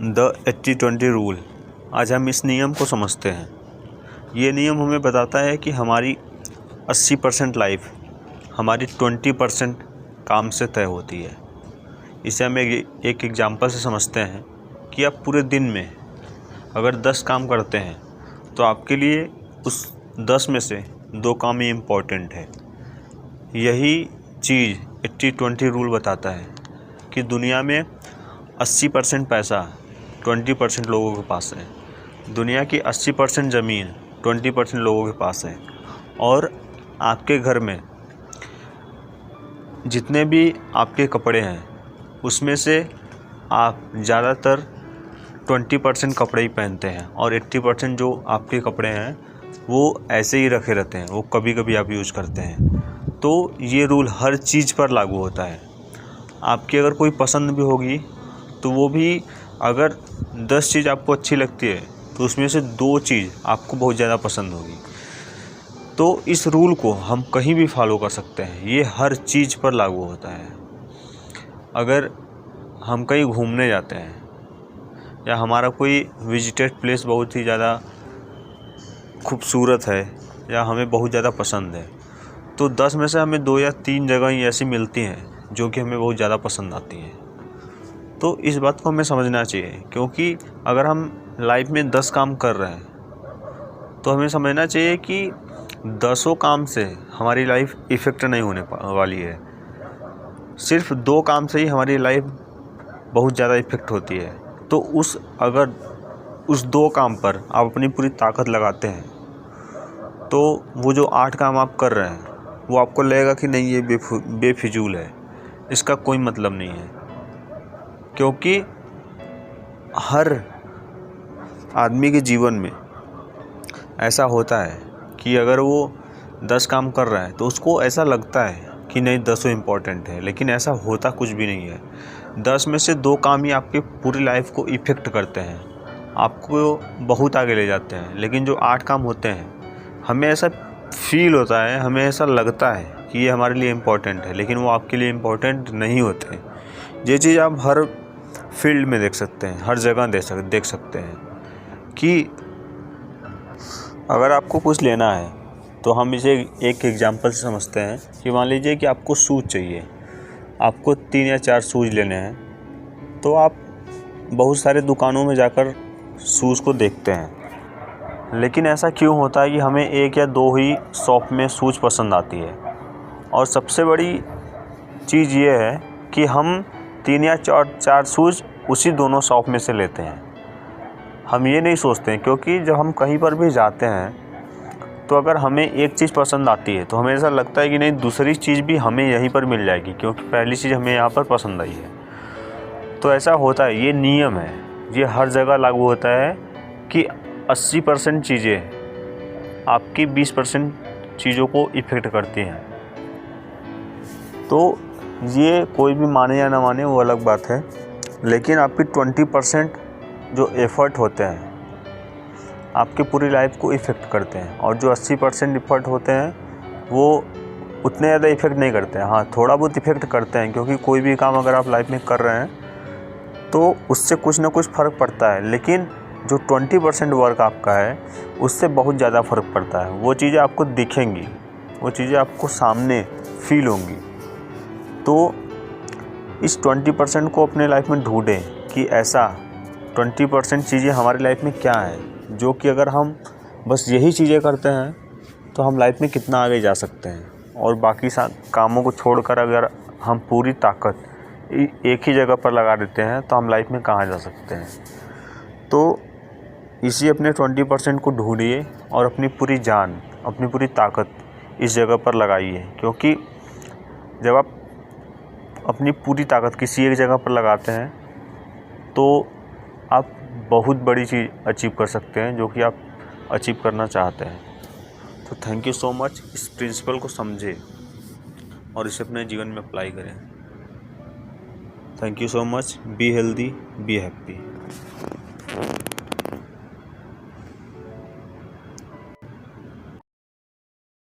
The 80-20 rule. आज हम इस नियम को समझते हैं। ये नियम हमें बताता है कि हमारी 80% लाइफ हमारी 20% काम से तय होती है। इसे हम एक एग्जांपल से समझते हैं कि आप पूरे दिन में अगर 10 काम करते हैं तो आपके लिए उस 10 में से 2 काम ही इम्पोर्टेंट है। यही चीज़ 80-20 रूल बताता है कि दुनिया में 80% पैसा 20% लोगों के पास है। दुनिया की 80% ज़मीन 20% लोगों के पास है। और आपके घर में जितने भी आपके कपड़े हैं उसमें से आप ज़्यादातर 20% कपड़े ही पहनते हैं और 80% जो आपके कपड़े हैं वो ऐसे ही रखे रहते हैं, वो कभी कभी आप यूज़ करते हैं। तो ये रूल हर चीज़ पर लागू होता है। आपकी अगर कोई पसंद भी होगी तो वो भी अगर 10 चीज़ आपको अच्छी लगती है तो उसमें से 2 चीज़ आपको बहुत ज़्यादा पसंद होगी। तो इस रूल को हम कहीं भी फॉलो कर सकते हैं। ये हर चीज़ पर लागू होता है। अगर हम कहीं घूमने जाते हैं या हमारा कोई विजिटेड प्लेस बहुत ही ज़्यादा खूबसूरत है या हमें बहुत ज़्यादा पसंद है तो 10 में से हमें 2 या 3 जगह ही ऐसी मिलती हैं जो कि हमें बहुत ज़्यादा पसंद आती हैं। तो इस बात को हमें समझना चाहिए, क्योंकि अगर हम लाइफ में 10 काम कर रहे हैं तो हमें समझना चाहिए कि 10 काम से हमारी लाइफ इफ़ेक्ट नहीं होने वाली है। सिर्फ 2 काम से ही हमारी लाइफ बहुत ज़्यादा इफ़ेक्ट होती है। तो अगर उस 2 काम पर आप अपनी पूरी ताकत लगाते हैं तो वो जो 8 काम आप कर रहे हैं वो आपको लगेगा कि नहीं, ये बेफिजूल है, इसका कोई मतलब नहीं है। क्योंकि हर आदमी के जीवन में ऐसा होता है कि अगर वो 10 काम कर रहा है तो उसको ऐसा लगता है कि नहीं 10 इम्पोर्टेंट है, लेकिन ऐसा होता कुछ भी नहीं है। 10 में से 2 काम ही आपके पूरी लाइफ को इफ़ेक्ट करते हैं, आपको बहुत आगे ले जाते हैं। लेकिन जो 8 काम होते हैं हमें ऐसा फील होता है, हमें ऐसा लगता है कि ये हमारे लिए इम्पोर्टेंट है, लेकिन वो आपके लिए इम्पोर्टेंट नहीं होते। ये चीज़ आप हर फील्ड में देख सकते हैं, हर जगह देख सकते हैं कि अगर आपको कुछ लेना है तो हम इसे एक एग्जांपल से समझते हैं कि मान लीजिए कि आपको शूज़ चाहिए, आपको 3 या 4 शूज़ लेने हैं तो आप बहुत सारे दुकानों में जाकर शूज़ को देखते हैं। लेकिन ऐसा क्यों होता है कि हमें 1 या 2 ही शॉप में शूज़ पसंद आती है? और सबसे बड़ी चीज़ ये है कि हम 3 या 4 शूज़ उसी दोनों शॉप में से लेते हैं। हम ये नहीं सोचते हैं, क्योंकि जब हम कहीं पर भी जाते हैं तो अगर हमें एक चीज़ पसंद आती है तो हमें ऐसा लगता है कि नहीं, दूसरी चीज़ भी हमें यहीं पर मिल जाएगी, क्योंकि पहली चीज़ हमें यहाँ पर पसंद आई है। तो ऐसा होता है, ये नियम है, ये हर जगह लागू होता है कि 80% चीज़ें आपकी 20% चीज़ों को इफ़ेक्ट करती हैं। तो ये कोई भी माने या ना माने वो अलग बात है, लेकिन आपकी 20% जो एफ़र्ट होते हैं आपकी पूरी लाइफ को इफ़ेक्ट करते हैं, और जो 80% एफ़र्ट होते हैं वो उतने ज़्यादा इफ़ेक्ट नहीं करते हैं। हाँ, थोड़ा बहुत इफ़ेक्ट करते हैं, क्योंकि कोई भी काम अगर आप लाइफ में कर रहे हैं तो उससे कुछ ना कुछ फ़र्क पड़ता है। लेकिन जो 20% वर्क आपका है उससे बहुत ज़्यादा फ़र्क पड़ता है। वो चीज़ें आपको दिखेंगी, वो चीज़ें आपको सामने फ़ील होंगी। तो इस 20% को अपने लाइफ में ढूंढें कि ऐसा 20% चीज़ें हमारी लाइफ में क्या है जो कि अगर हम बस यही चीज़ें करते हैं तो हम लाइफ में कितना आगे जा सकते हैं। और बाकी कामों को छोड़कर अगर हम पूरी ताकत एक ही जगह पर लगा देते हैं तो हम लाइफ में कहाँ जा सकते हैं। तो इसी अपने 20% को ढूंढिए और अपनी पूरी जान, अपनी पूरी ताकत इस जगह पर लगाइए। क्योंकि जब आप अपनी पूरी ताकत किसी एक जगह पर लगाते हैं तो आप बहुत बड़ी चीज़ अचीव कर सकते हैं जो कि आप अचीव करना चाहते हैं। तो थैंक यू सो मच। इस प्रिंसिपल को समझें और इसे अपने जीवन में अप्लाई करें। Thank you so much. Be healthy, be happy.